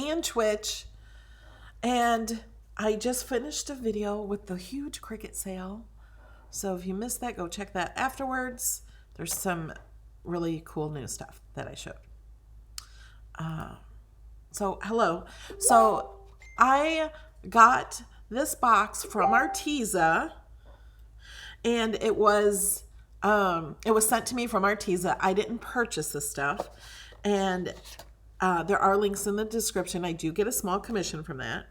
and Twitch. And I just finished a video with the huge Cricut sale. So if you missed that, go check that afterwards. There's some really cool new stuff that I showed. So hello. So I got this box from Arteza, and it was sent to me from Arteza. I didn't purchase this stuff, and there are links in the description. I do get a small commission from that.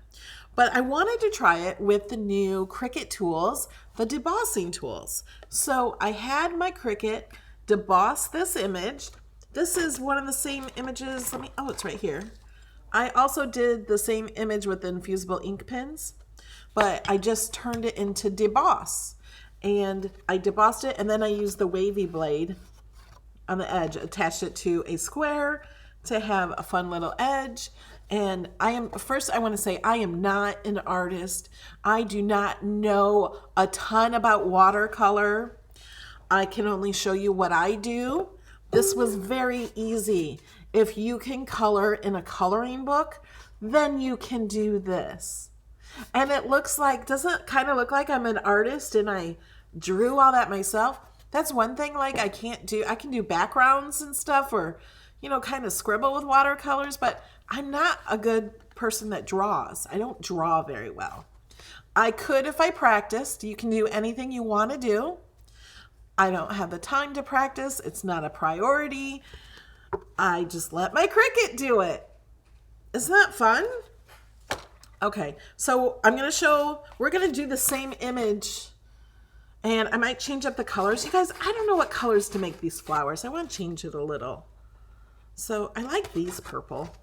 But I wanted to try it with the new Cricut tools, the debossing tools. So I had my Cricut deboss this image. This is one of the same images. Oh, it's right here. I also did the same image with the infusible ink pens, but I just turned it into deboss. And I debossed it, and then I used the wavy blade on the edge, attached it to a square to have a fun little edge. And I want to say I am not an artist. I do not know a ton about watercolor. I can only show you what I do. This was very easy. If you can color in a coloring book, then you can do this. And it looks like, doesn't it kind of look like I'm an artist and I drew all that myself? That's one thing like I can do backgrounds and stuff, or, you know, kind of scribble with watercolors, but I'm not a good person that draws. I don't draw very well. I could if I practiced. You can do anything you want to do. I don't have the time to practice. It's not a priority. I just let my Cricut do it. Isn't that fun? Okay, so we're going to do the same image, and I might change up the colors. You guys, I don't know what colors to make these flowers. I want to change it a little. So I like these purple.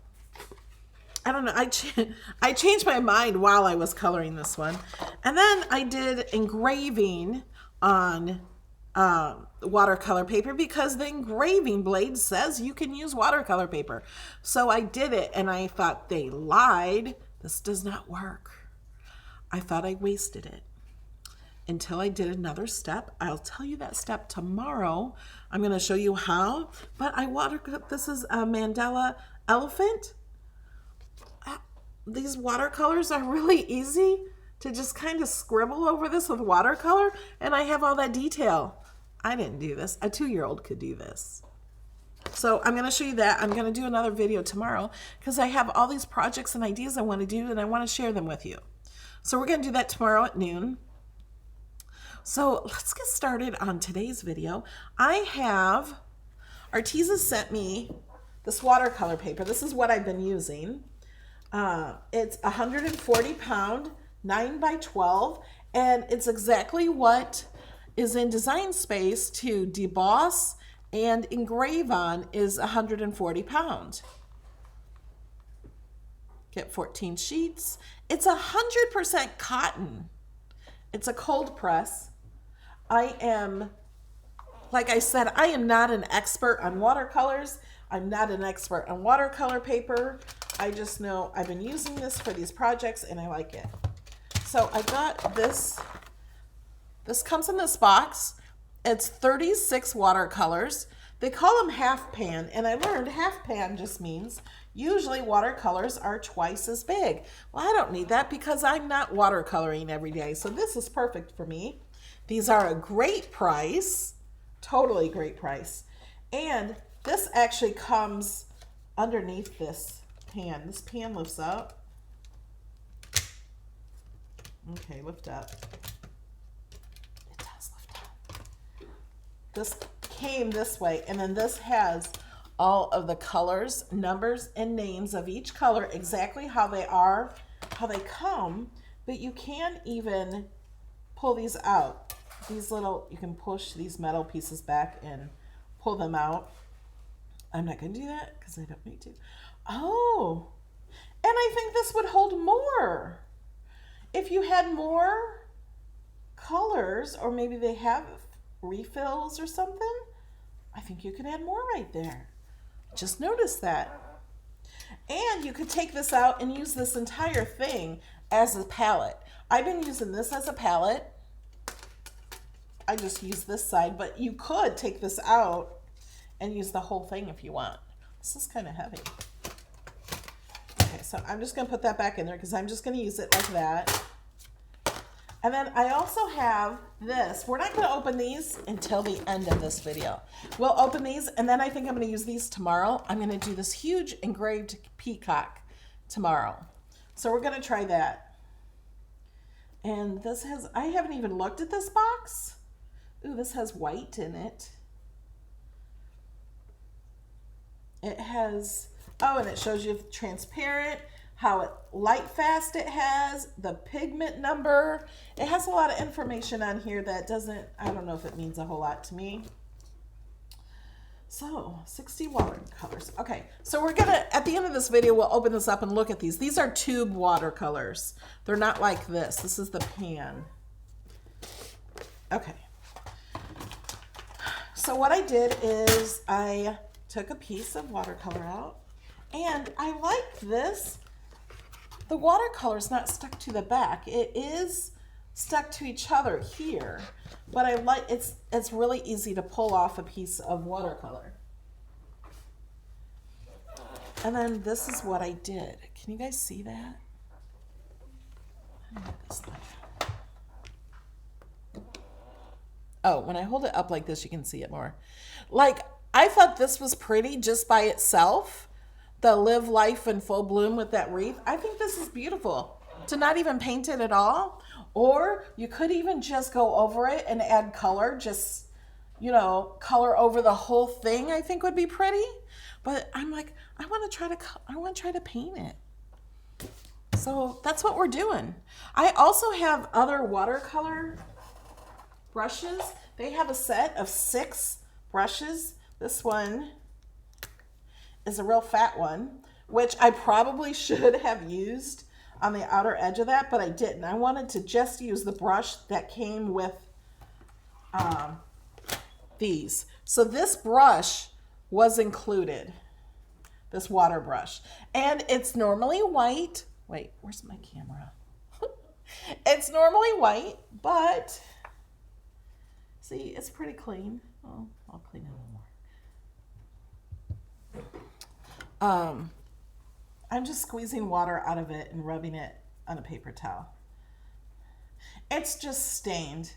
I don't know. I changed my mind while I was coloring this one. And then I did engraving on watercolor paper because the engraving blade says you can use watercolor paper. So I did it, and I thought they lied. This does not work. I thought I wasted it until I did another step. I'll tell you that step tomorrow. I'm going to show you how. But this is a Mandela elephant. These watercolors are really easy to just kind of scribble over this with watercolor, and I have all that detail. I didn't do this. A 2-year-old could do this. So I'm going to show you that. I'm going to do another video tomorrow because I have all these projects and ideas I want to do, and I want to share them with you. So we're going to do that tomorrow at noon. So let's get started on today's video. Arteza sent me this watercolor paper. This is what I've been using. It's 140 pound, 9 by 12, and it's exactly what is in Design Space to deboss and engrave on is 140 pounds. Get 14 sheets. It's 100% cotton. It's a cold press. Like I said, I am not an expert on watercolors. I'm not an expert on watercolor paper. I just know I've been using this for these projects and I like it. So I got this. This comes in this box. It's 36 watercolors. They call them half pan, and I learned half pan just means usually watercolors are twice as big. Well, I don't need that because I'm not watercoloring every day, so this is perfect for me. These are a great price, totally great price. And this actually comes underneath this pan. This pan lifts up. Okay, lift up. It does lift up. This came this way, and then this has all of the colors, numbers, and names of each color, exactly how they are, how they come, but you can even pull these out. You can push these metal pieces back and pull them out. I'm not going to do that because I don't need to. Oh, and I think this would hold more. If you had more colors, or maybe they have refills or something, I think you could add more right there. Just notice that. And you could take this out and use this entire thing as a palette. I've been using this as a palette. I just use this side, but you could take this out and use the whole thing if you want. This is kind of heavy. Okay, so I'm just going to put that back in there because I'm just going to use it like that. And then I also have this. We're not going to open these until the end of this video. We'll open these, and then I think I'm going to use these tomorrow. I'm going to do this huge engraved peacock tomorrow. So we're going to try that. And this has, I haven't even looked at this box. Ooh, this has white in it. It has, oh, and it shows you transparent, how light fast it has, the pigment number. It has a lot of information on here that doesn't, I don't know if it means a whole lot to me. So 60 watercolors. Okay, so we're gonna, at the end of this video, we'll open this up and look at these. These are tube watercolors. They're not like this. This is the pan. Okay. So what I did is I took a piece of watercolor out, and I like this. The watercolor is not stuck to the back. It is stuck to each other here, but I like, it's really easy to pull off a piece of watercolor. And then this is what I did. Can you guys see that? Oh, when I hold it up like this, you can see it more. Like, I thought this was pretty just by itself. The Live Life in Full Bloom with that wreath. I think this is beautiful. To not even paint it at all. Or you could even just go over it and add color. Just, you know, color over the whole thing, I think would be pretty. But I'm like, I want to try to paint it. So that's what we're doing. I also have other watercolor brushes. They have a set of 6 brushes. This one is a real fat one, which I probably should have used on the outer edge of that, but I didn't. I wanted to just use the brush that came with these. So this brush was included, this water brush, and it's normally white. Wait, where's my camera? It's normally white, but see, it's pretty clean. Oh, I'll clean it a little more. I'm just squeezing water out of it and rubbing it on a paper towel. It's just stained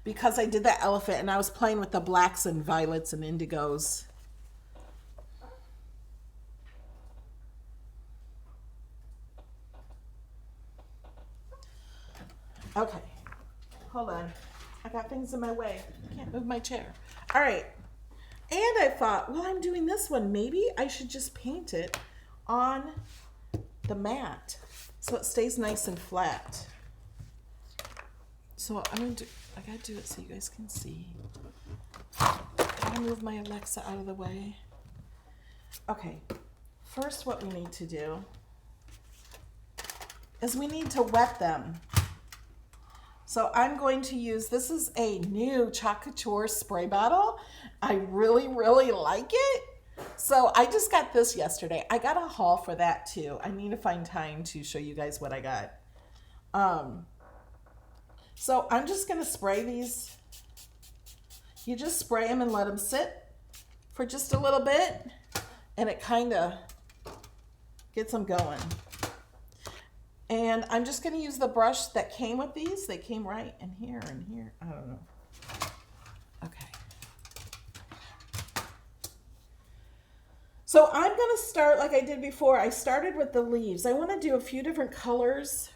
because I did that elephant and I was playing with the blacks and violets and indigos. Okay, hold on. I got things in my way. I can't move my chair. All right. And I thought, well, I'm doing this one. Maybe I should just paint it on the mat so it stays nice and flat. So I'm going to do, I got to do it so you guys can see. I'm going to move my Alexa out of the way. Okay, first what we need to do is we need to wet them. So I'm going to use, this is a new Chalk Couture spray bottle. I really, really like it. So I just got this yesterday. I got a haul for that too. I need to find time to show you guys what I got. So I'm just going to spray these. You just spray them and let them sit for just a little bit, and it kind of gets them going. And I'm just going to use the brush that came with these. They came right in here and here. I don't know. Okay. So I'm going to start like I did before. I started with the leaves. I want to do a few different colors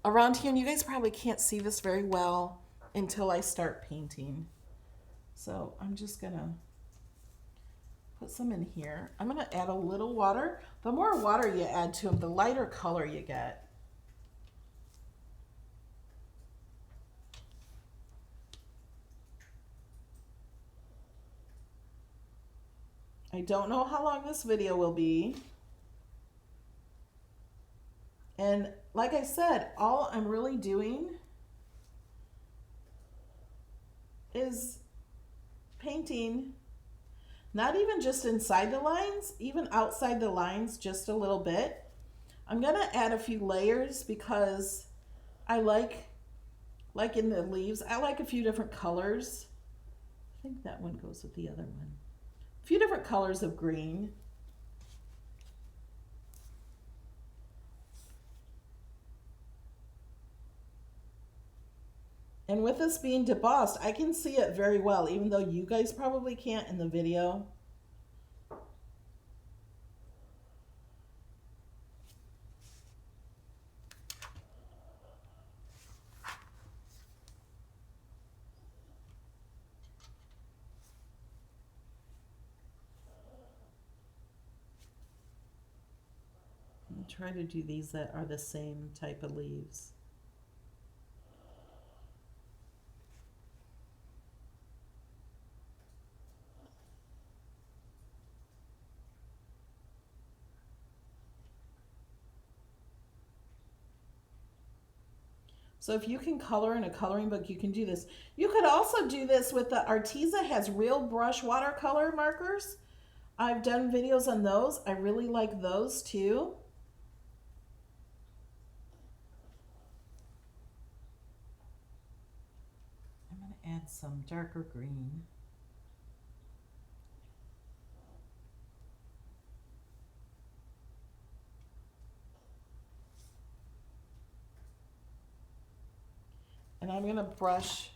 around here. And you guys probably can't see this very well until I start painting. So I'm just going to put some in here. I'm going to add a little water. The more water you add to them, the lighter color you get. I don't know how long this video will be. And like I said, all I'm really doing is painting, not even just inside the lines, even outside the lines just a little bit. I'm gonna add a few layers because I like in the leaves, I like a few different colors. I think that one goes with the other one. A few different colors of green. And with this being debossed, I can see it very well, even though you guys probably can't in the video. I'm trying to do these that are the same type of leaves. So if you can color in a coloring book, you can do this. You could also do this with the Arteza has real brush watercolor markers. I've done videos on those. I really like those too. I'm going to add some darker green. And I'm going to brush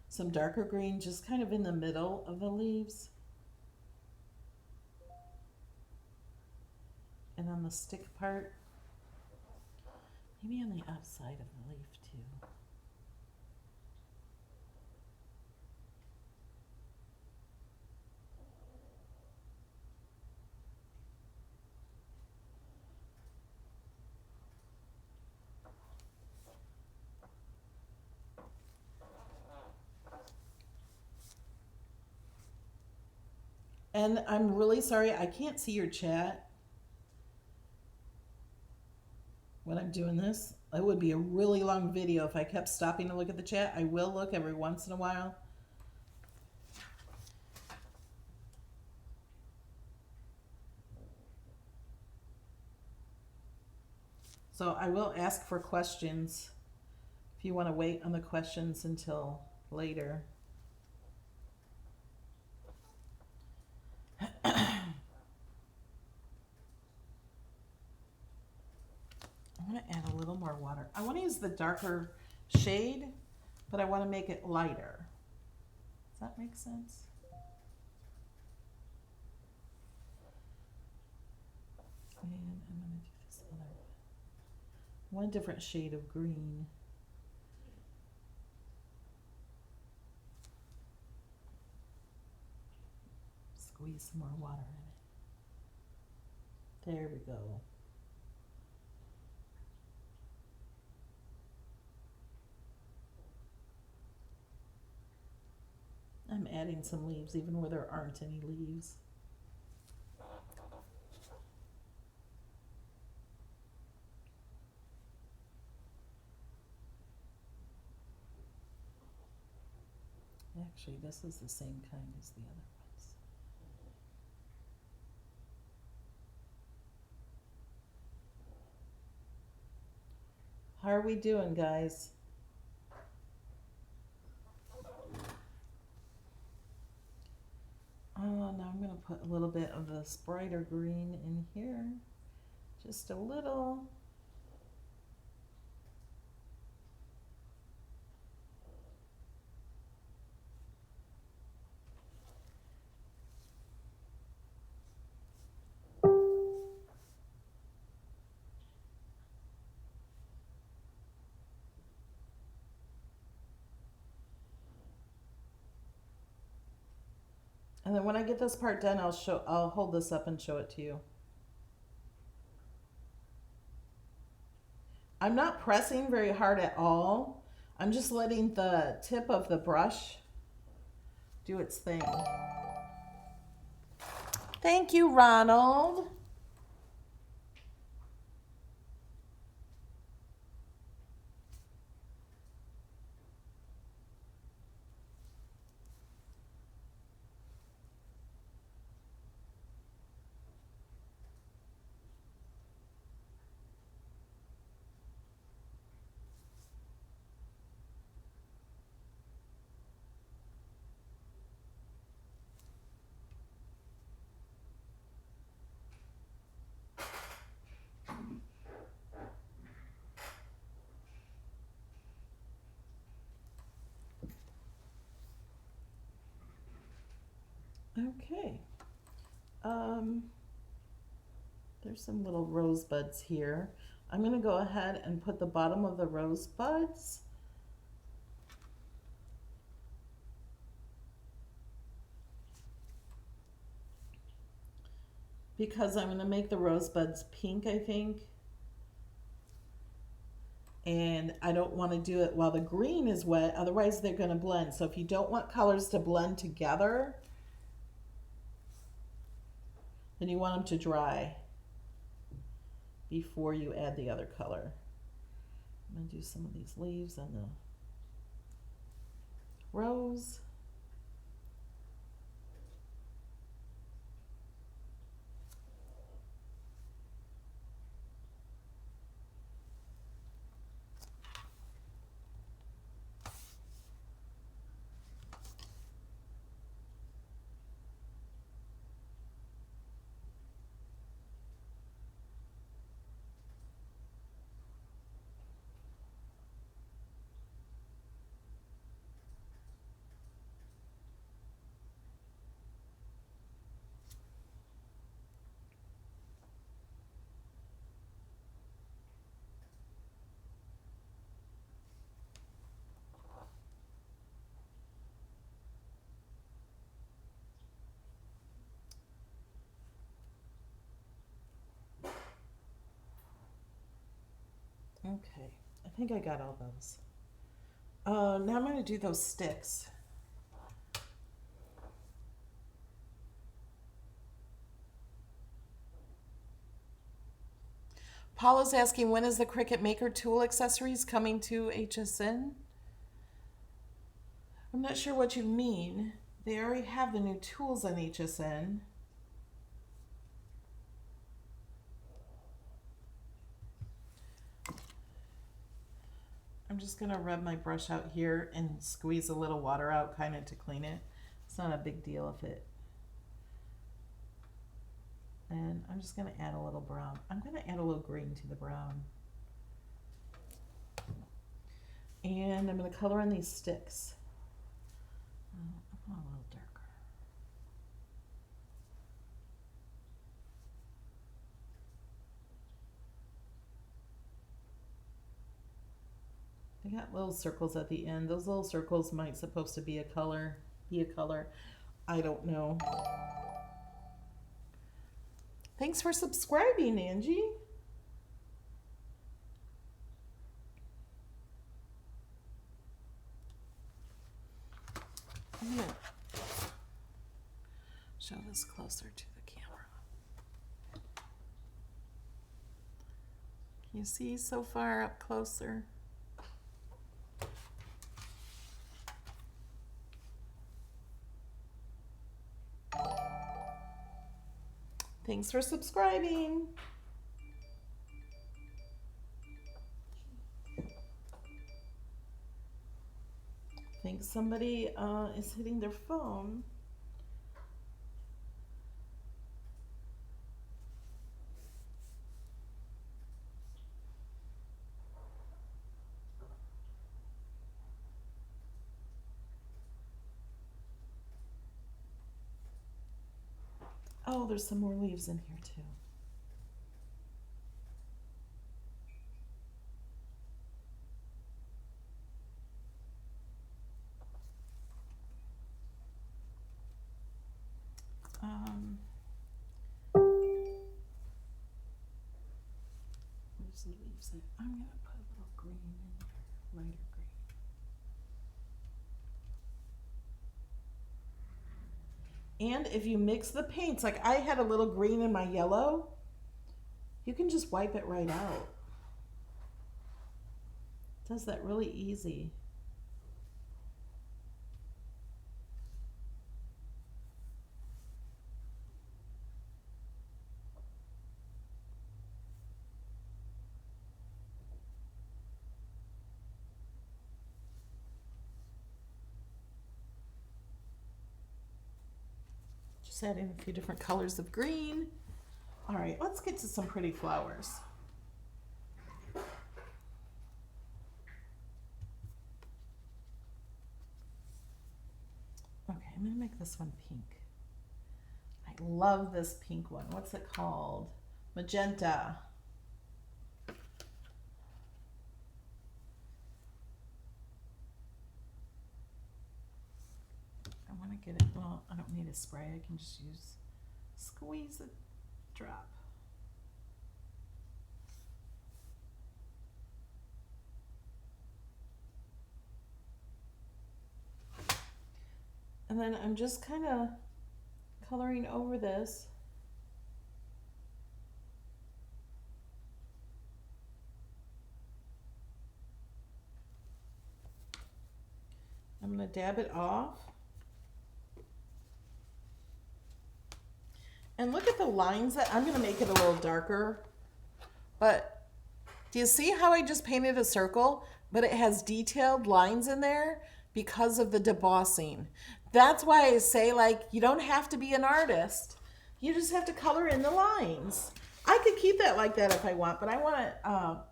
some darker green just kind of in the middle of the leaves. And on the stick part, maybe on the outside of the leaf too. And I'm really sorry, I can't see your chat when I'm doing this. It would be a really long video if I kept stopping to look at the chat. I will look every once in a while. So I will ask for questions if you want to wait on the questions until later. I'm going to add a little more water. I want to use the darker shade, but I want to make it lighter. Does that make sense? And I'm going to do this other one different shade of green. Squeeze some more water in it. There we go. I'm adding some leaves even where there aren't any leaves. Actually, this is the same kind as the other ones. How are we doing, guys? Now I'm going to put a little bit of this brighter green in here. Just a little. And then when I get this part done, I'll hold this up and show it to you. I'm not pressing very hard at all. I'm just letting the tip of the brush do its thing. Thank you, Ronald. Okay. There's some little rosebuds here. I'm going to go ahead and put the bottom of the rosebuds because I'm going to make the rosebuds pink, I think. And I don't want to do it while the green is wet, otherwise they're going to blend. So if you don't want colors to blend together, then you want them to dry before you add the other color. I'm going to do some of these leaves and the rose. Okay, I think I got all those. Now I'm going to do those sticks. Paula's asking, when is the Cricut Maker tool accessories coming to HSN? I'm not sure what you mean. They already have the new tools on HSN. I'm just going to rub my brush out here and squeeze a little water out kind of to clean it. It's not a big deal if it. And I'm just going to add a little brown. I'm going to add a little green to the brown. And I'm going to color in these sticks. I want a little darker. They got little circles at the end. Those little circles might supposed to be a color. I don't know. Thanks for subscribing, Angie. I'm gonna show this closer to the camera. Can you see so far up closer? Thanks for subscribing. I think somebody is hitting their phone. Oh, there's some more leaves in here too. Where's the leaves at? I'm gonna put a little green in there, lighter green. And if you mix the paints, like I had a little green in my yellow, you can just wipe it right out. It does that really easy. Just adding a few different colors of green. All right, let's get to some pretty flowers. Okay, I'm gonna make this one pink. love this pink one. What's it called? Magenta. I want to get it, well, I don't need a spray. I can just squeeze a drop. And then I'm just kind of coloring over this. I'm going to dab it off. And look at the lines that I'm going to make it a little darker. But do you see how I just painted a circle, but it has detailed lines in there because of the debossing? That's why I say, like, you don't have to be an artist. You just have to color in the lines. I could keep that like that if I want, but I want to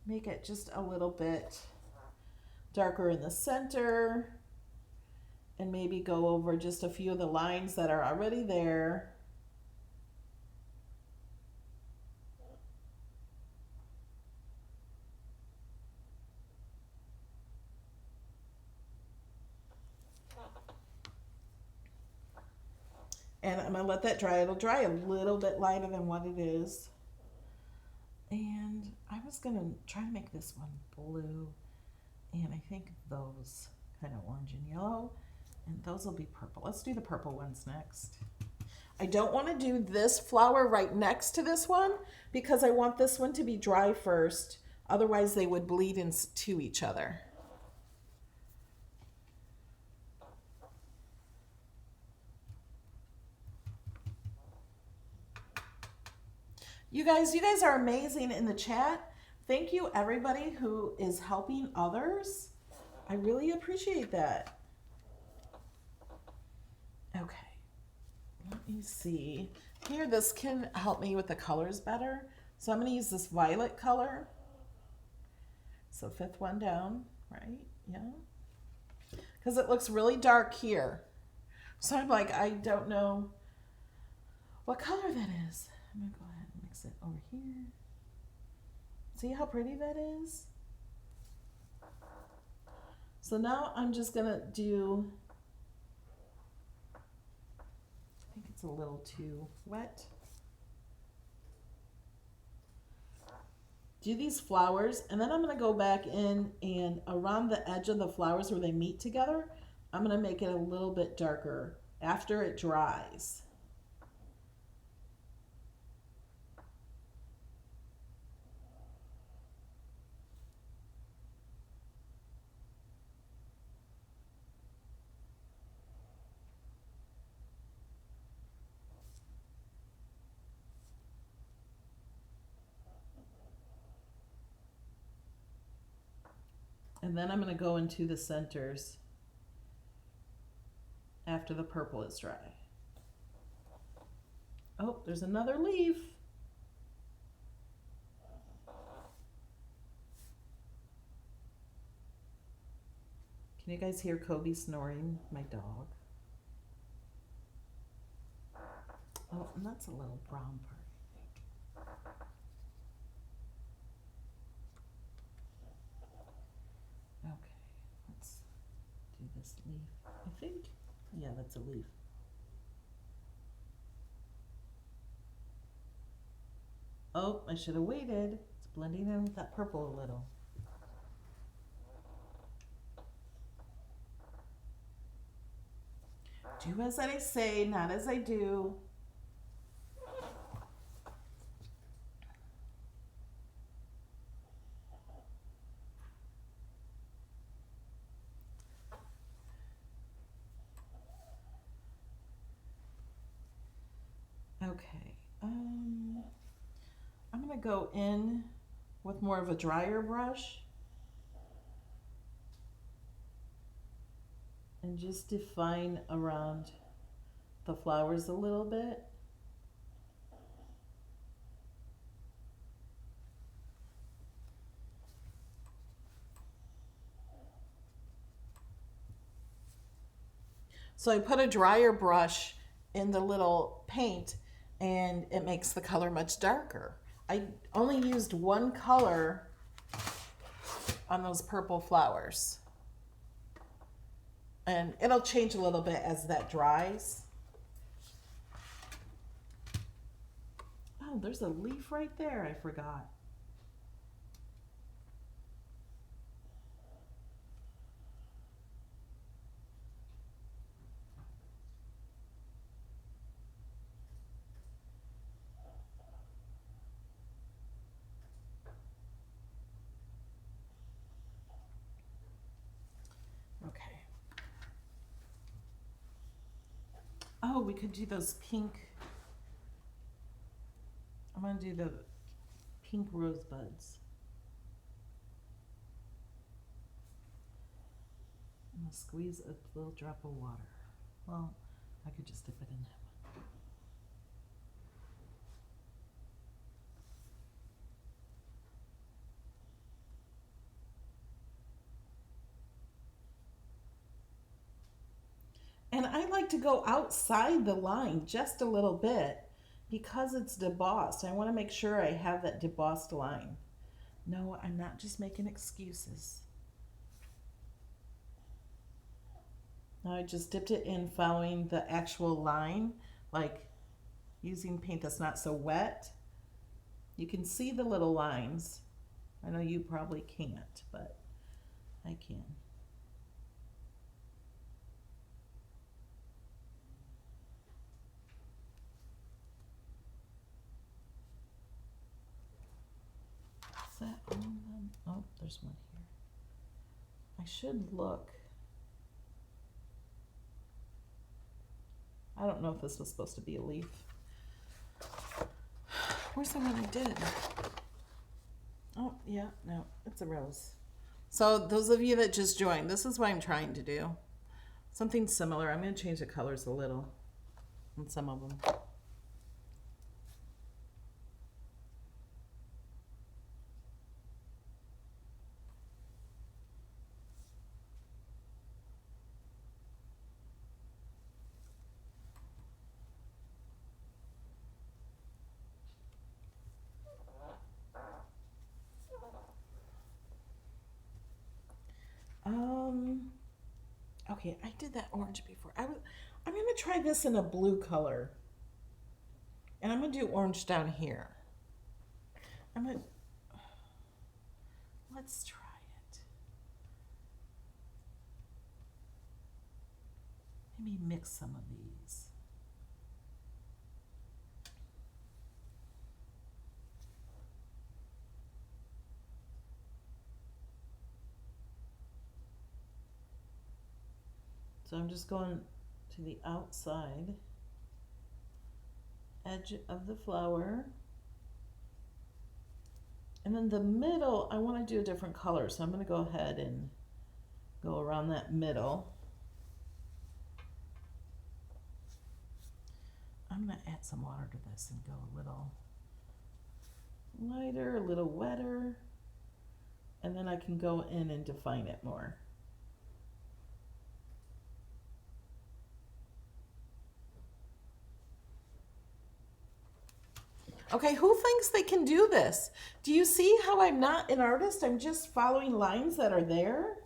make it just a little bit darker in the center and maybe go over just a few of the lines that are already there. And I'm going to let that dry. It'll dry a little bit lighter than what it is. And I was going to try to make this one blue. And I think those kind of orange and yellow. And those will be purple. Let's do the purple ones next. I don't want to do this flower right next to this one because I want this one to be dry first. Otherwise they would bleed into each other. You guys are amazing in the chat. Thank you everybody who is helping others. I really appreciate that. Okay, let me see. Here, this can help me with the colors better. So I'm going to use this violet color. So fifth one down, right? Yeah. Because it looks really dark here. So I'm like, I don't know what color that is. I'm going to go ahead and mix it over here. See how pretty that is? So now I'm just going to do, I think it's a little too wet. Do these flowers, and then I'm going to go back in and around the edge of the flowers where they meet together, I'm going to make it a little bit darker after it dries. And then I'm going to go into the centers after the purple is dry. Oh, there's another leaf. Can you guys hear Kobe snoring, my dog? Oh, and that's a little brown part. Okay, let's do this leaf. I think, yeah, that's a leaf. Oh, I should have waited. It's blending in with that purple a little. Do as I say, not as I do. Okay, I'm gonna go in with more of a drier brush and just define around the flowers a little bit. So I put a drier brush in the little paint and it makes the color much darker. I only used one color on those purple flowers. And it'll change a little bit as that dries. Oh, there's a leaf right there. I forgot. Okay. Oh, we could do those pink. I'm going to do the pink rosebuds. I'm going to squeeze a little drop of water. Well, I could just dip it in that one. And I like to go outside the line just a little bit because it's debossed. I want to make sure I have that debossed line. No, I'm not just making excuses. Now I just dipped it in following the actual line, like using paint that's not so wet. You can see the little lines. I know you probably can't, but I can. Is that all of them? Oh, there's one here. I should look. I don't know if this was supposed to be a leaf. Where's the one I did? Oh, yeah, no, it's a rose. So those of you that just joined, this is what I'm trying to do. Something similar. I'm going to change the colors a little on some of them. Okay, I did that orange before. I'm gonna try this in a blue color. And I'm gonna do orange down here. Let's try it. Maybe mix some of these. So I'm just going to the outside edge of the flower. And then the middle, I want to do a different color. So I'm going to go ahead and go around that middle. I'm going to add some water to this and go a little lighter, a little wetter. And then I can go in and define it more. Okay, who thinks they can do this? Do you see how I'm not an artist? I'm just following lines that are there.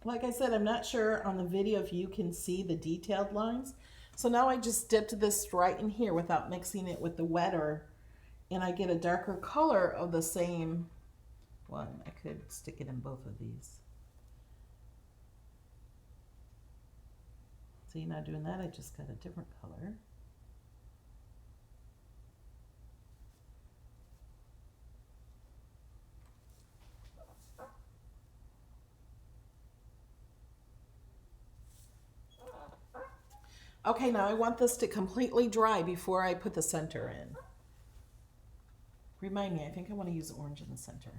Like I said, I'm not sure on the video if you can see the detailed lines. So now I just dipped this right in here without mixing it with the wetter, and I get a darker color of the same one. I could stick it in both of these. See, now doing that, I just got a different color. Okay, now I want this to completely dry before I put the center in. Remind me, I think I want to use orange in the center.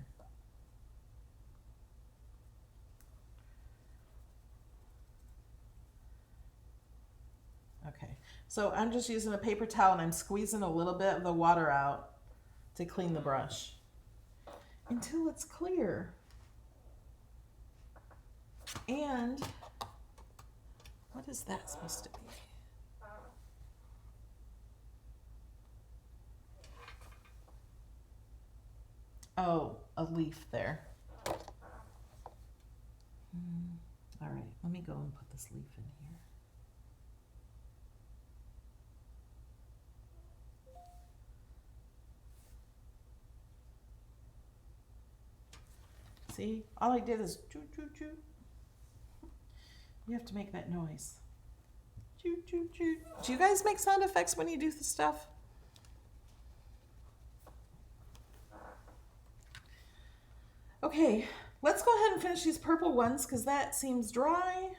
Okay, So I'm just using a paper towel and I'm squeezing a little bit of the water out to clean the brush until it's clear. And what is that supposed to be? Oh, a leaf there. All right, let me go and put this leaf in here. See, all I did is choo choo choo. You have to make that noise. Choo choo choo. Do you guys make sound effects when you do the stuff? Okay, let's go ahead and finish these purple ones because that seems dry.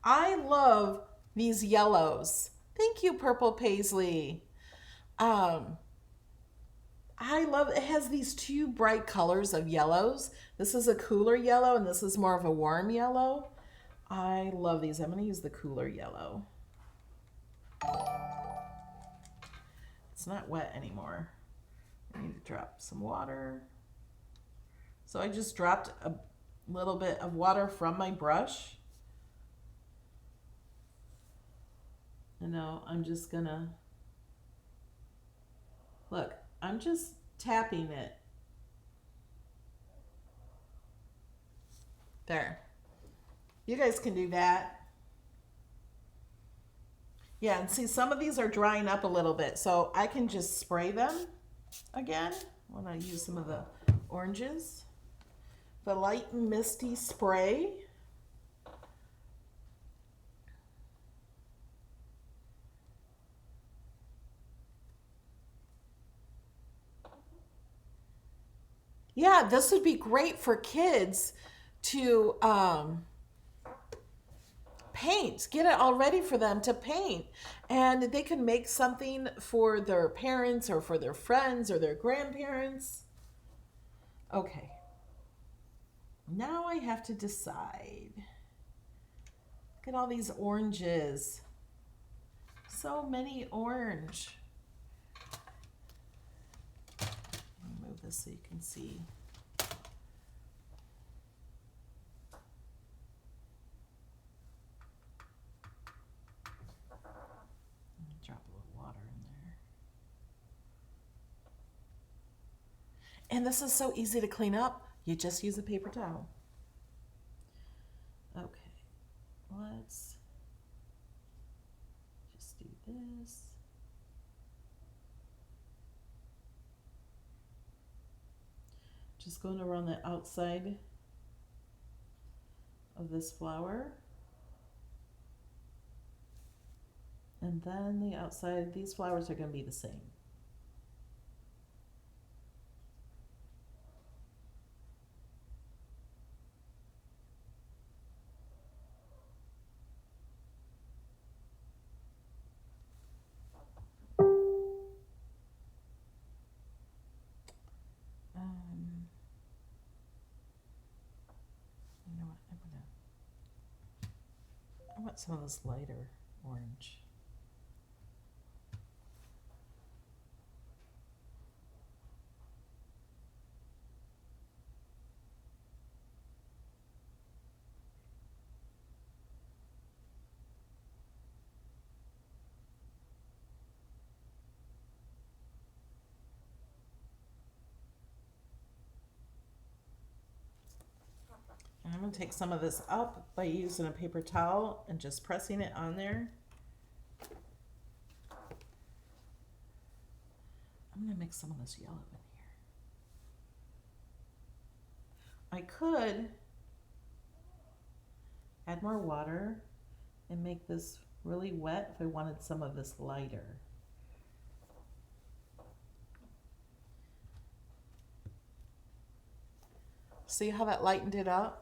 I love these yellows. Thank you, Purple Paisley. I love it. Has these two bright colors of yellows. This is a cooler yellow and this is more of a warm yellow. I love these. I'm going to use the cooler yellow. It's not wet anymore. I need to drop some water. So I just dropped a little bit of water from my brush. And now I'm just gonna, look, I'm just tapping it. There. You guys can do that. Yeah, and see, some of these are drying up a little bit, so I can just spray them again when I use some of the oranges. The light and misty spray. Yeah, this would be great for kids to paint. Get it all ready for them to paint. And they can make something for their parents or for their friends or their grandparents. Okay. Now I have to decide. Look at all these oranges. So many orange. Let me move this so you can see. Drop a little water in there. And this is so easy to clean up. You just use a paper towel. Okay, let's just do this. Just going around the outside of this flower. And then the outside, these flowers are going to be the same. You know what, I want some of this lighter orange. And I'm going to take some of this up by using a paper towel and just pressing it on there. I'm going to mix some of this yellow in here. I could add more water and make this really wet if I wanted some of this lighter. See how that lightened it up?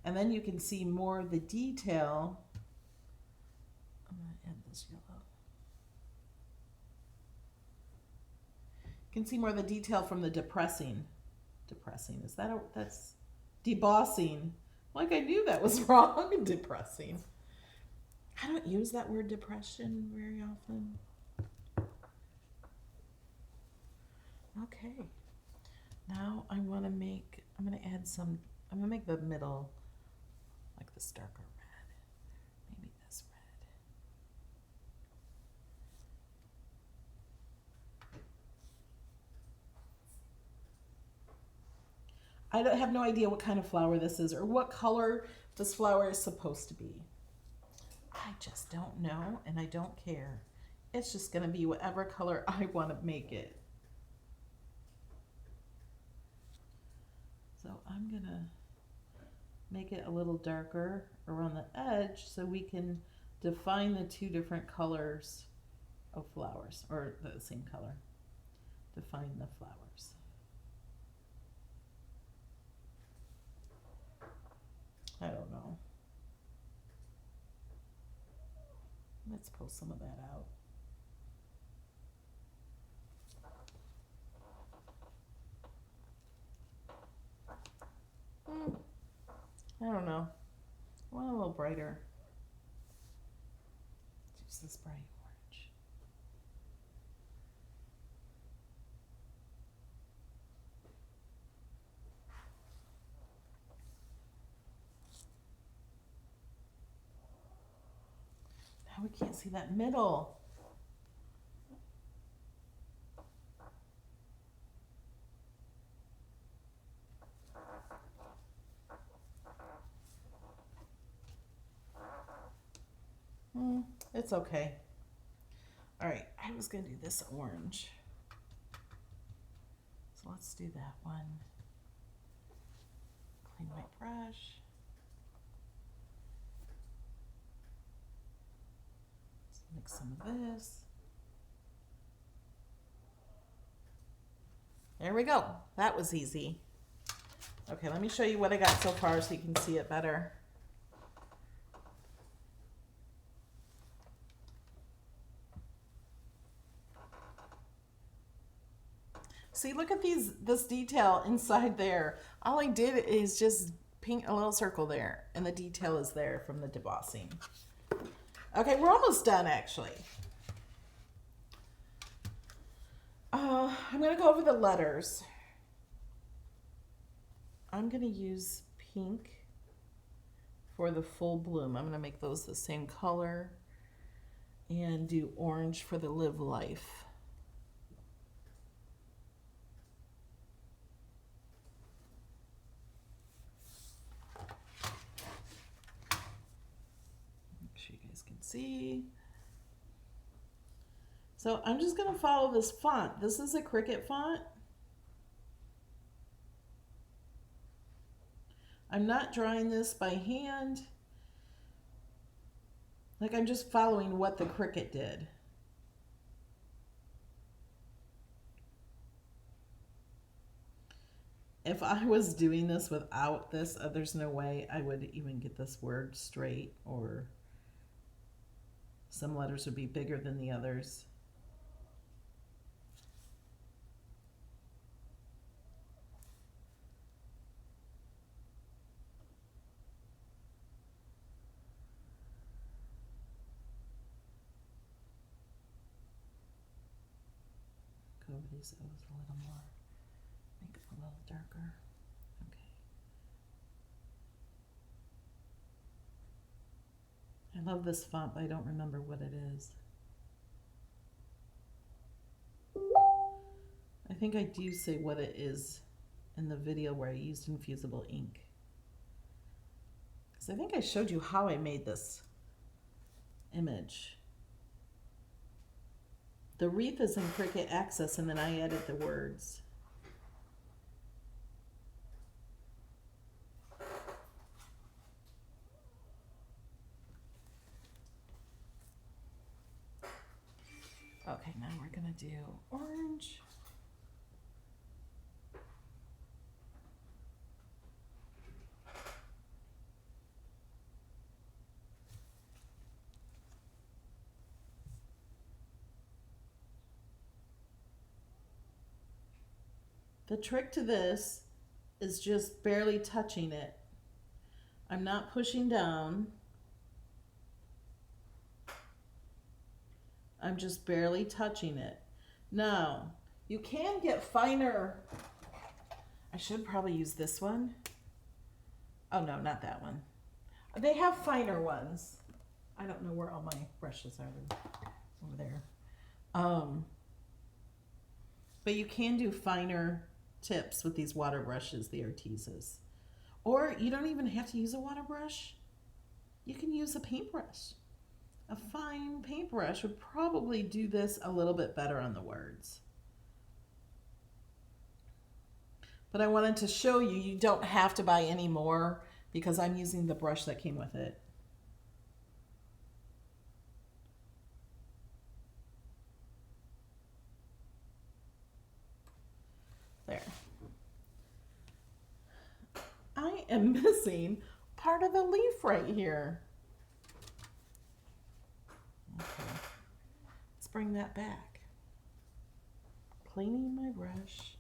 And then you can see more of the detail. I'm going to add this yellow. You can see more of the detail from the depressing. Depressing, is that that's debossing. Like I knew that was wrong, depressing. I don't use that word depression very often. Okay. Now I want to make, I'm going to add some, I'm going to make the middle like this darker red. Maybe this red. I don't have no idea what kind of flower this is or what color this flower is supposed to be. I just don't know and I don't care. It's just going to be whatever color I want to make it. So I'm going to make it a little darker around the edge so we can define the two different colors of flowers, or the same color. Define the flowers. I don't know. Let's pull some of that out. I don't know. I want a little brighter. Just this bright orange. Now we can't see that middle. It's okay. All right, I was gonna do this orange. So let's do that one. Clean my brush. Let's mix some of this. There we go. That was easy. Okay, let me show you what I got so far so you can see it better. See, look at this detail inside there. All I did is just paint a little circle there, and the detail is there from the debossing. Okay, we're almost done, actually. I'm going to go over the letters. I'm going to use pink for the full bloom. I'm going to make those the same color and do orange for the live life. See, so I'm just going to follow this font. This is a Cricut font. I'm not drawing this by hand. Like, I'm just following what the Cricut did. If I was doing this without this, there's no way I would even get this word straight, or some letters would be bigger than the others. Go over these O's a little more. Make them a little darker. Okay. I love this font, but I don't remember what it is. I think I do say what it is in the video where I used infusible ink. Because I think I showed you how I made this image. The wreath is in Cricut Access, and then I added the words. Okay, now we're gonna do orange. The trick to this is just barely touching it. I'm not pushing down. I'm just barely touching it. Now, you can get finer. I should probably use this one. Oh no, not that one. They have finer ones. I don't know where all my brushes are over there. But you can do finer tips with these water brushes, the Artezas. Or you don't even have to use a water brush. You can use a paintbrush. A fine paintbrush would probably do this a little bit better on the words. But I wanted to show you, you don't have to buy any more because I'm using the brush that came with it. There. I am missing part of the leaf right here. Okay. Let's bring that back. Cleaning my brush.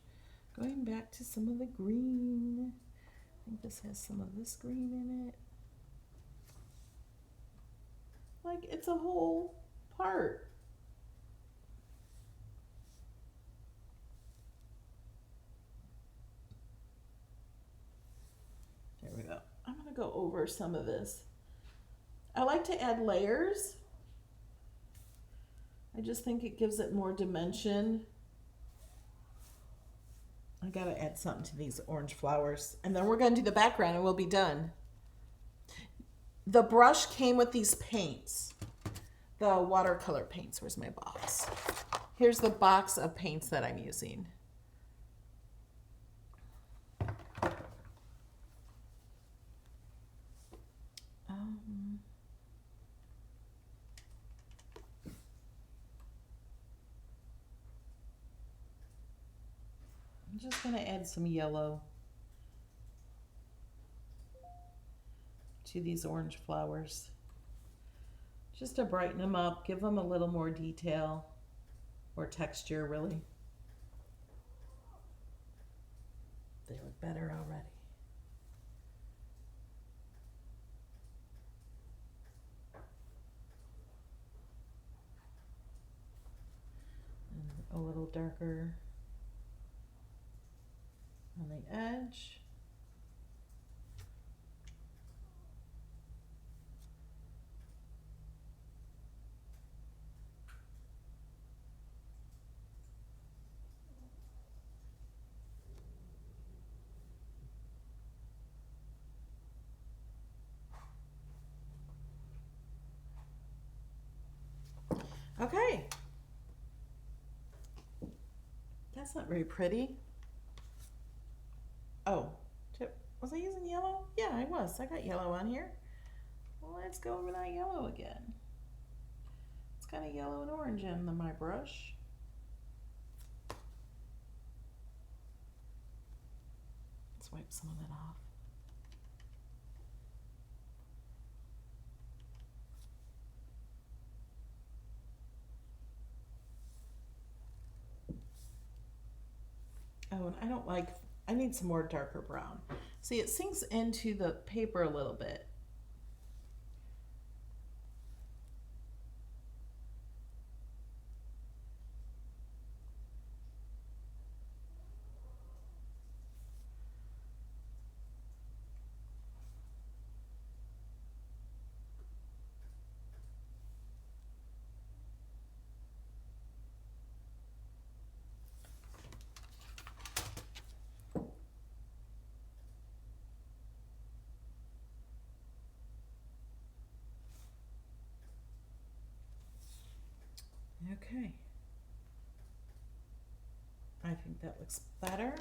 Going back to some of the green. I think this has some of this green in it. Like it's a whole part. There we go. I'm going to go over some of this. I like to add layers. I just think it gives it more dimension. I gotta add something to these orange flowers. And then we're gonna do the background and we'll be done. The brush came with these paints. The watercolor paints. Where's my box? Here's the box of paints that I'm using. I'm just gonna add some yellow to these orange flowers. Just to brighten them up, give them a little more detail or texture really. They look better already. And a little darker on the edge. Okay. That's not very pretty. Oh, was I using yellow? Yeah, I was. I got yellow on here. Well, let's go over that yellow again. It's kind of yellow and orange in my brush. Let's wipe some of that off. Oh, and I need some more darker brown. See, it sinks into the paper a little bit. Okay. I think that looks better.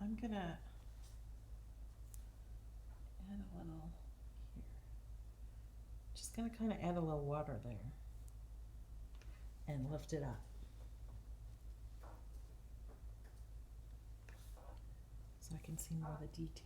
I'm gonna add a little here. Just gonna kind of add a little water there and lift it up. So I can see more of the detail.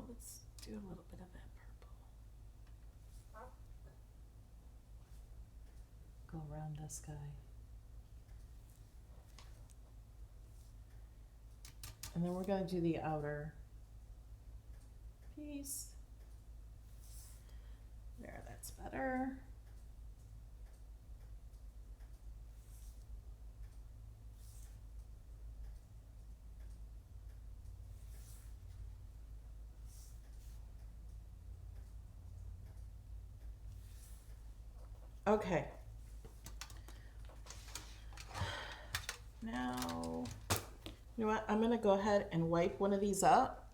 Let's do a little bit of that purple. around this guy. And then we're going to do the outer piece. There, that's better. Okay. Now, you know what? I'm going to go ahead and wipe one of these up.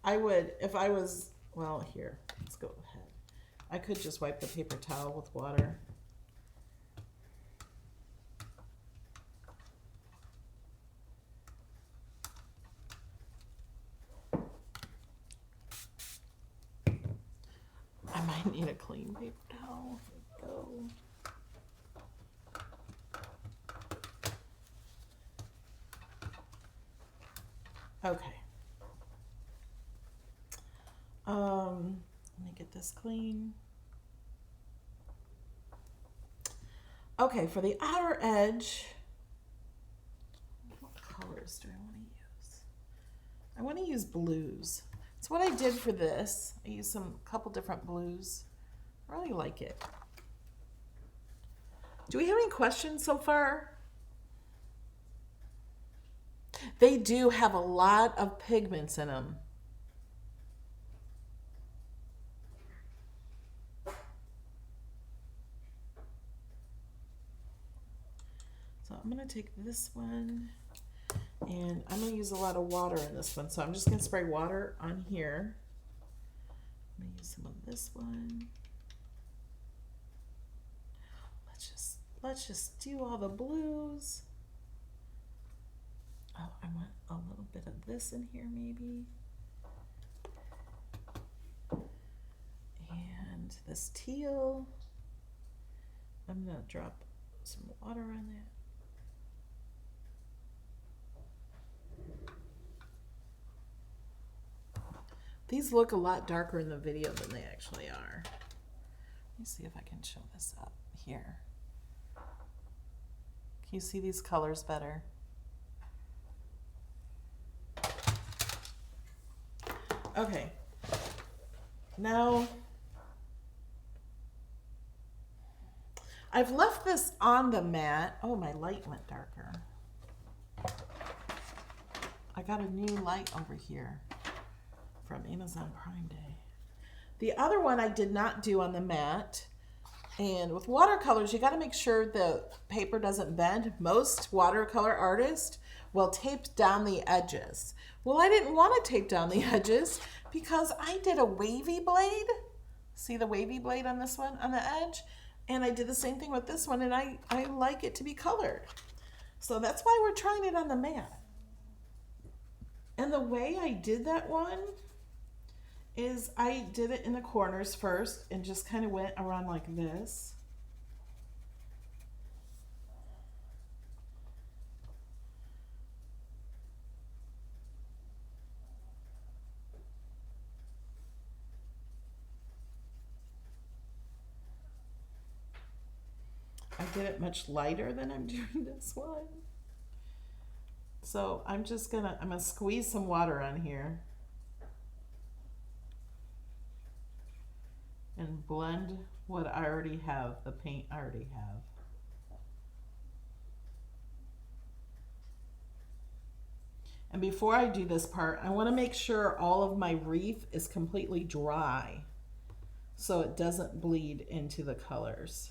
I would, if I was, well, here, let's go ahead. I could just wipe the paper towel with water. I might need a clean paper towel. There we go. Okay. Let me get this clean. Okay, for the outer edge, what colors do I want to use? I want to use blues. So what I did for this, I used a couple different blues. I really like it. Do we have any questions so far? They do have a lot of pigments in them. So I'm going to take this one, and I'm going to use a lot of water in this one. So I'm just going to spray water on here. I'm going to use some of this one. Let's just do all the blues. Oh, I want a little bit of this in here maybe. And this teal. I'm going to drop some water on that. These look a lot darker in the video than they actually are. Let me see if I can show this up here. Can you see these colors better? Okay. Now, I've left this on the mat. Oh, my light went darker. I got a new light over here from Amazon Prime Day. The other one I did not do on the mat. And with watercolors, you got to make sure the paper doesn't bend. Most watercolor artists will tape down the edges. Well, I didn't want to tape down the edges because I did a wavy blade. See the wavy blade on this one on the edge? And I did the same thing with this one, and I like it to be colored. So that's why we're trying it on the mat. And the way I did that one is I did it in the corners first and just kind of went around like this. I did it much lighter than I'm doing this one. So I'm gonna squeeze some water on here and blend what I already have, the paint I already have. And before I do this part, I want to make sure all of my wreath is completely dry so it doesn't bleed into the colors.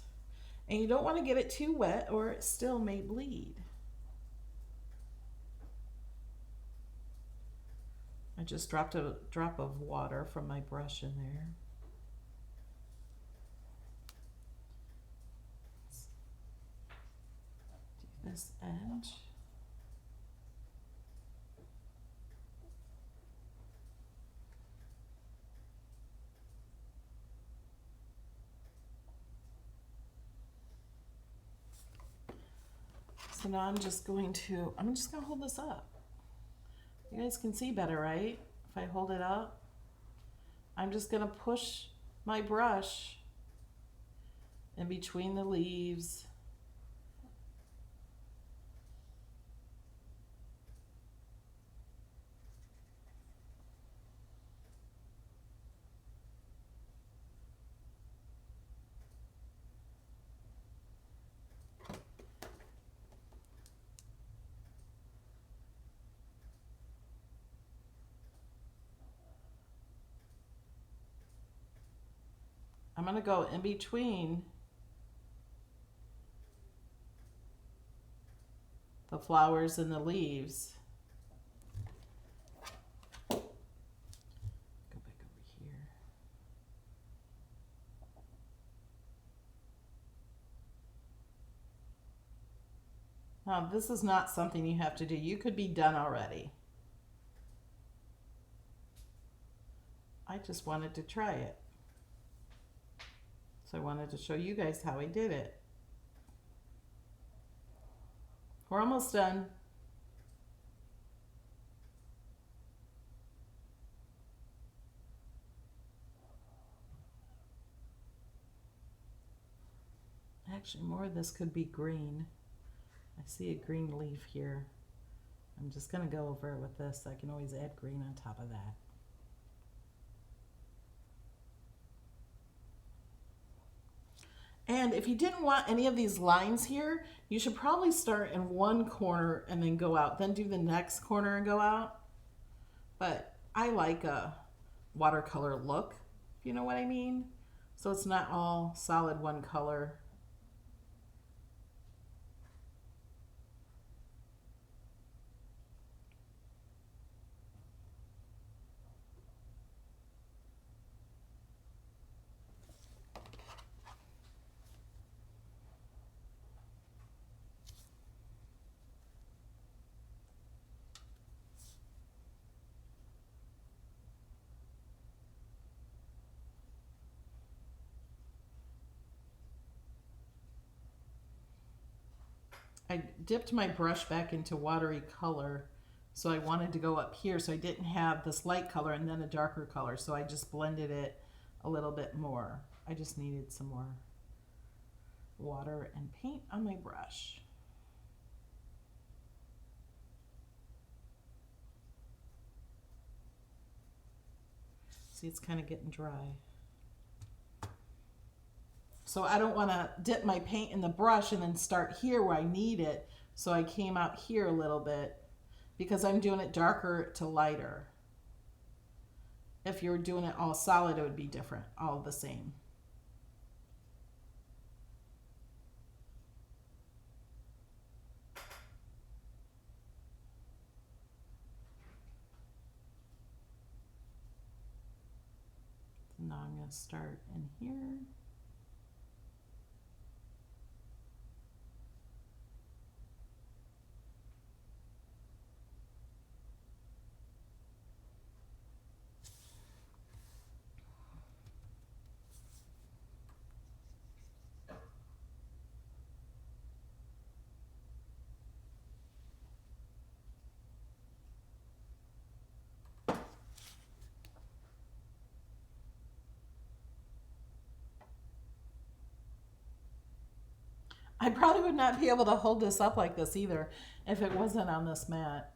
And you don't want to get it too wet or it still may bleed. I just dropped a drop of water from my brush in there. Do this edge. So now I'm just going to hold this up. You guys can see better, right? If I hold it up, I'm just going to push my brush in between the leaves. I'm going to go in between the flowers and the leaves. Go back over here. Now, this is not something you have to do. You could be done already. I just wanted to try it. So I wanted to show you guys how I did it. We're almost done. Actually, more of this could be green. I see a green leaf here. I'm just going to go over it with this. I can always add green on top of that. And if you didn't want any of these lines here, you should probably start in one corner and then go out, then do the next corner and go out. But I like a watercolor look, if you know what I mean. So it's not all solid one color. I dipped my brush back into watery color, so I wanted to go up here, so I didn't have this light color and then a darker color, so I just blended it a little bit more. I just needed some more water and paint on my brush. See, it's kind of getting dry. So I don't want to dip my paint in the brush and then start here where I need it. So I came out here a little bit because I'm doing it darker to lighter. If you were doing it all solid, it would be different, all the same. So now I'm going to start in here. I probably would not be able to hold this up like this either if it wasn't on this mat.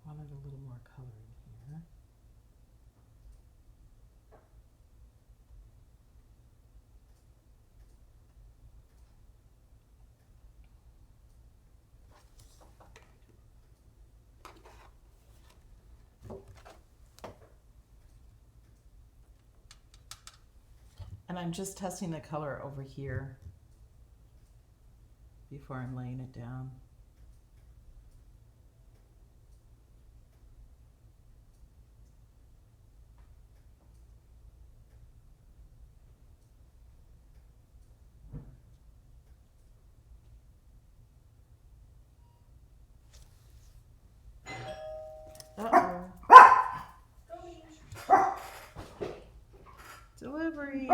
Wanted a little more color in here. And I'm just testing the color over here before I'm laying it down. Uh-oh. Delivery.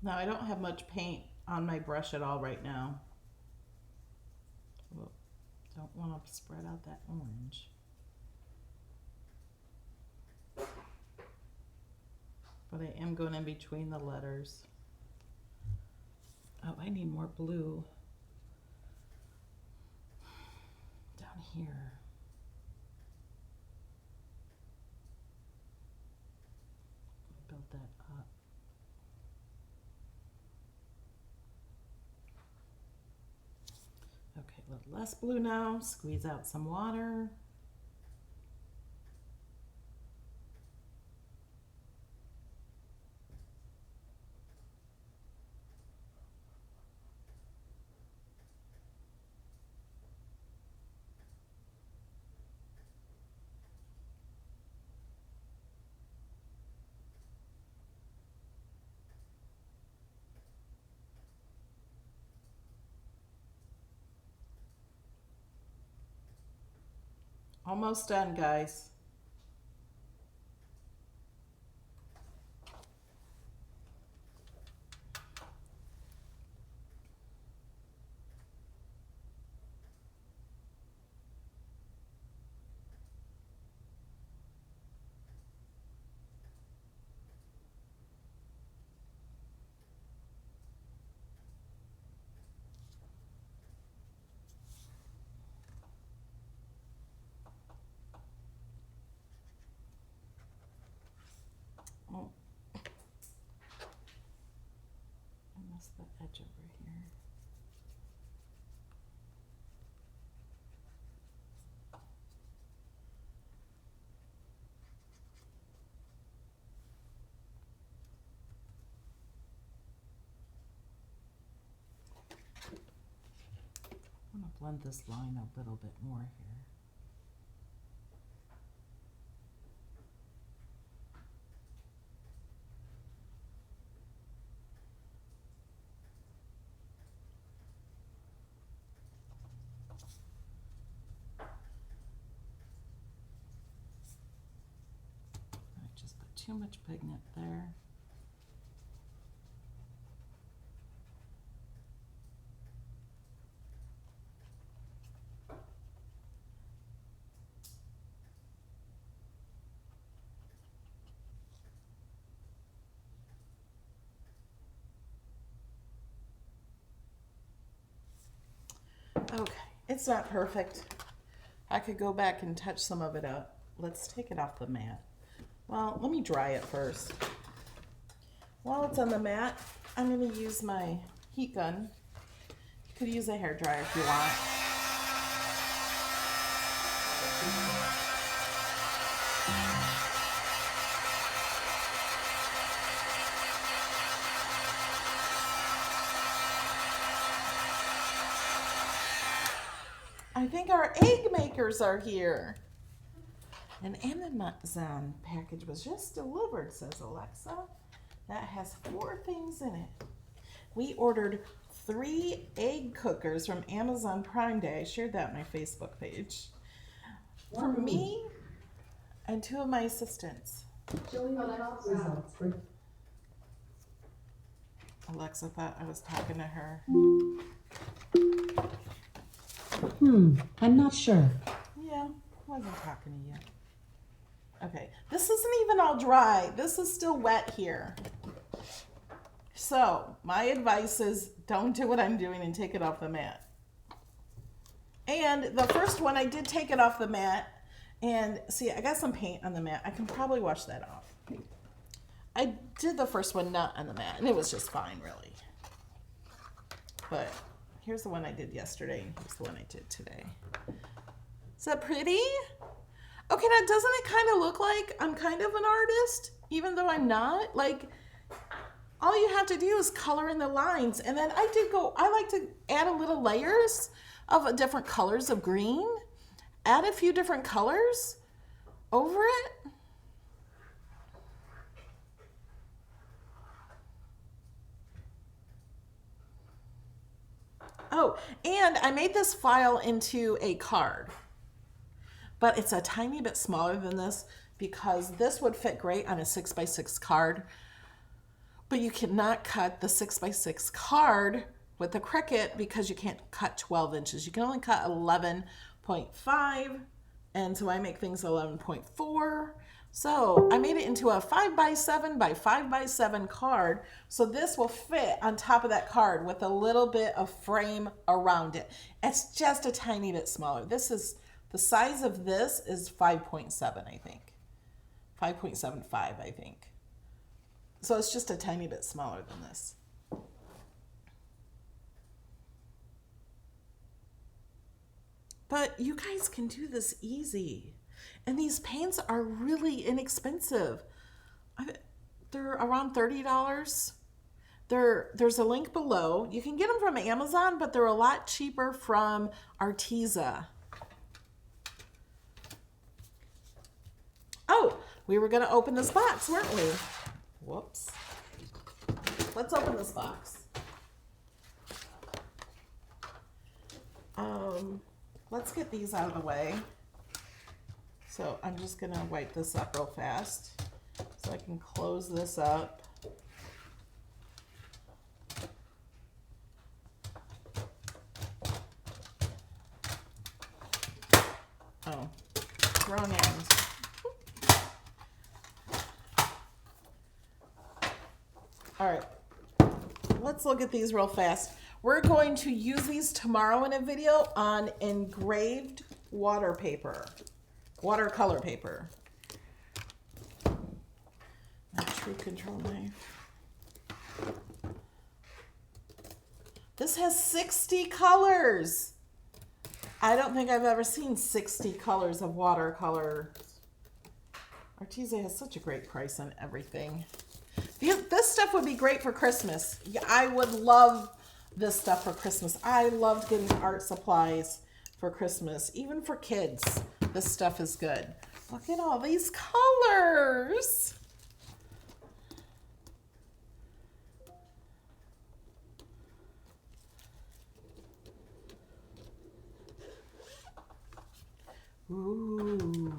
Now I don't have much paint on my brush at all right now. Whoa. Don't want to spread out that orange. But I am going in between the letters. Oh, I need more blue down here. Build that up. Okay, a little less blue now. Squeeze out some water. Almost done, guys. Oh, I missed the edge over here. I'm going to blend this line a little bit more here. I just put too much pigment there. Okay, it's not perfect. I could go back and touch some of it up. Let's take it off the mat. Well, let me dry it first. While it's on the mat, I'm going to use my heat gun. You could use a hairdryer if you want. I think our egg makers are here. An Amazon package was just delivered, says Alexa. That has 4 things in it. We ordered 3 egg cookers from Amazon Prime Day. I shared that on my Facebook page. for me and 2 of my assistants. Alexa thought I was talking to her. I'm not sure. Yeah, I wasn't talking to you. Okay, this isn't even all dry. This is still wet here. So, my advice is don't do what I'm doing and take it off the mat. And the first one, I did take it off the mat. And see, I got some paint on the mat. I can probably wash that off. I did the first one not on the mat, and it was just fine, really. But here's the one I did yesterday, and here's the one I did today. Is that pretty? Okay, now doesn't it kind of look like I'm kind of an artist, even though I'm not? Like, all you have to do is color in the lines. And then I like to add a little layers of different colors of green. Add a few different colors over it. Oh, and I made this file into a card, but it's a tiny bit smaller than this because this would fit great on a 6x6 card, but you cannot cut the 6x6 card with the Cricut because you can't cut 12 inches. You can only cut 11.5, and so I make things 11.4. So I made it into a 5x7 by 5x7 card. So this will fit on top of that card with a little bit of frame around it. It's just a tiny bit smaller. This is, the size of this is 5.7, I think. 5.75, I think. So it's just a tiny bit smaller than this. But you guys can do this easy. And these paints are really inexpensive. They're around $30. There's a link below. You can get them from Amazon, but they're a lot cheaper from Arteza. Oh, we were going to open this box, weren't we? Whoops. Let's open this box. Let's get these out of the way. So I'm just going to wipe this up real fast so I can close this up. Oh, wrong end. All right, let's look at these real fast. We're going to use these tomorrow in a video on engraved watercolor paper. My true control knife. This has 60 colors. I don't think I've ever seen 60 colors of watercolor. Arteza has such a great price on everything. This stuff would be great for Christmas. I would love this stuff for Christmas. I loved getting art supplies for Christmas, even for kids. This stuff is good. Look at all these colors. Ooh.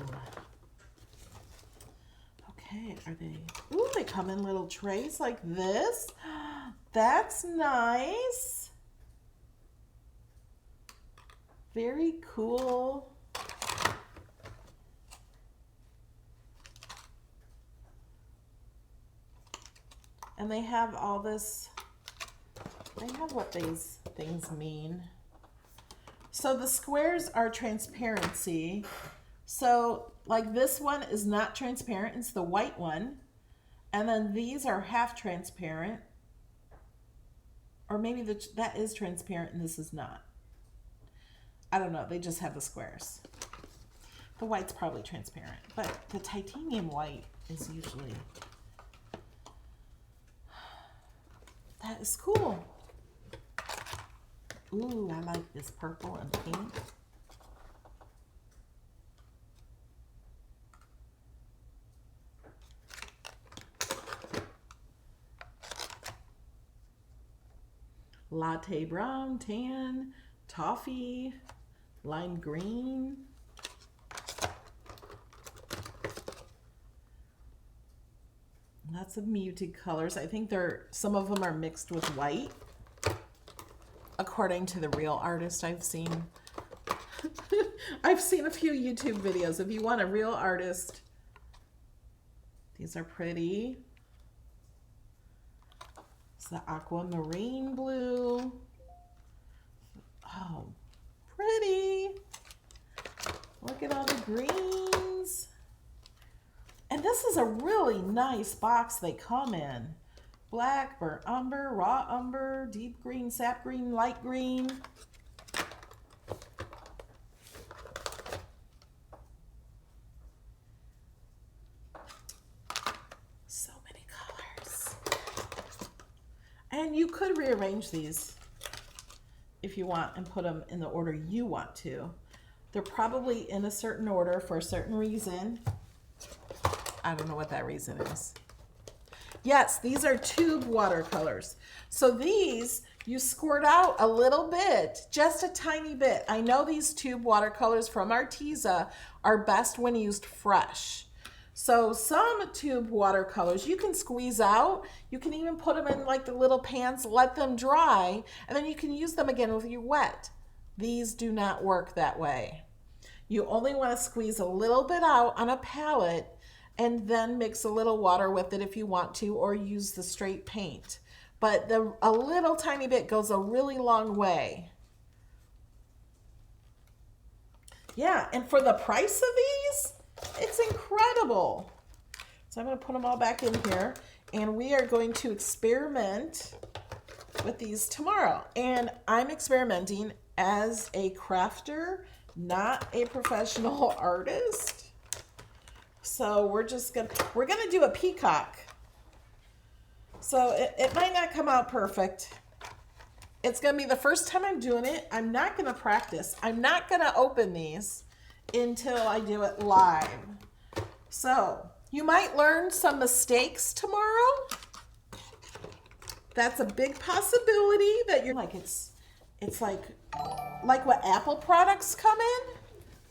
Okay, are they? Ooh, they come in little trays like this. That's nice. Very cool. And they have all this, they have what these things mean. So the squares are transparency. So like this one is not transparent, it's the white one. And then these are half transparent. Or maybe that is transparent and this is not. I don't know, they just have the squares. The white's probably transparent, but the titanium white is usually, that is cool. Ooh, I like this purple and pink. Latte brown, tan, toffee, lime green. Lots of muted colors. I think some of them are mixed with white, according to the real artist I've seen. I've seen a few YouTube videos. If you want a real artist, these are pretty. It's the aquamarine blue. Oh, pretty. Look at all the greens. And this is a really nice box they come in. Black, burnt umber, raw umber, deep green, sap green, light green. So many colors. And you could rearrange these if you want and put them in the order you want to. They're probably in a certain order for a certain reason. I don't know what that reason is. Yes, these are tube watercolors. So these, you squirt out a little bit, just a tiny bit. I know these tube watercolors from Arteza are best when used fresh. So some tube watercolors you can squeeze out. You can even put them in like the little pans, let them dry, and then you can use them again with your wet. These do not work that way. You only want to squeeze a little bit out on a palette and then mix a little water with it if you want to, or use the straight paint. But a little tiny bit goes a really long way. Yeah, and for the price of these, it's incredible. So I'm going to put them all back in here, and we are going to experiment with these tomorrow. And I'm experimenting as a crafter, not a professional artist. So we're gonna do a peacock. So it might not come out perfect. It's gonna be the first time I'm doing it. I'm not gonna practice. I'm not gonna open these until I do it live. So you might learn some mistakes tomorrow. That's a big possibility that you're like, it's like what Apple products come in.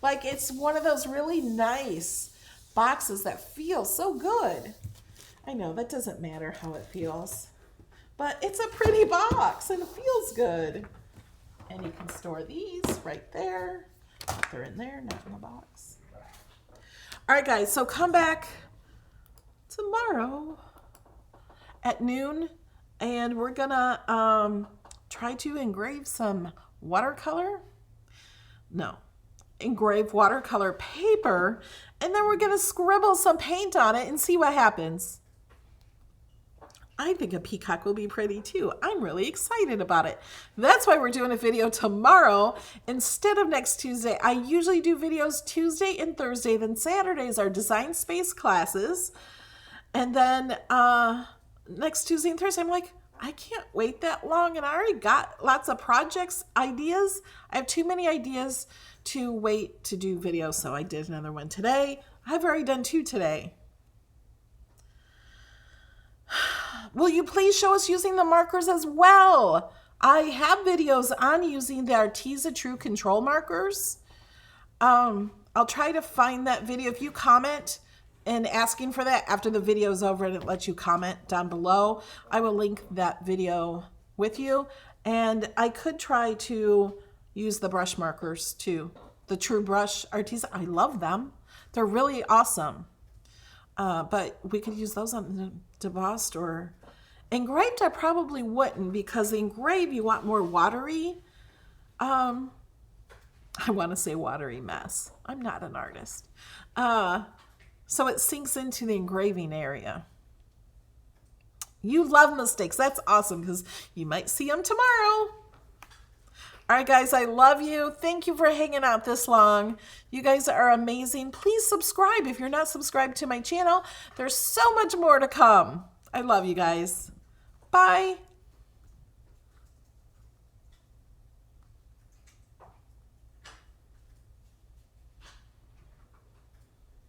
Like it's one of those really nice boxes that feel so good. I know that doesn't matter how it feels, but it's a pretty box and it feels good. And you can store these right there. They're in there, not in the box. All right, guys, so come back tomorrow at noon and we're gonna try to engrave some engrave watercolor paper, and then we're gonna scribble some paint on it and see what happens. I think a peacock will be pretty too. I'm really excited about it. That's why we're doing a video tomorrow instead of next Tuesday. I usually do videos Tuesday and Thursday, then Saturdays are design space classes. And then next Tuesday and Thursday, I'm like, I can't wait that long, and I already got lots of projects, ideas. I have too many ideas to wait to do videos, so I did another one today. I've already done 2 today. Will you please show us using the markers as well? I have videos on using the Arteza True Control markers. I'll try to find that video. If you comment and asking for that after the video is over and it lets you comment down below, I will link that video with you. And I could try to use the brush markers too. The True Brush Arteza, I love them. They're really awesome. But we could use those on the Debossed or engraved. I probably wouldn't, because the engraved you want more watery. I want to say watery mess. I'm not an artist. So it sinks into the engraving area. You love mistakes. That's awesome, because you might see them tomorrow. All right, guys, I love you. Thank you for hanging out this long. You guys are amazing. Please subscribe if you're not subscribed to my channel. There's so much more to come. I love you guys. Bye.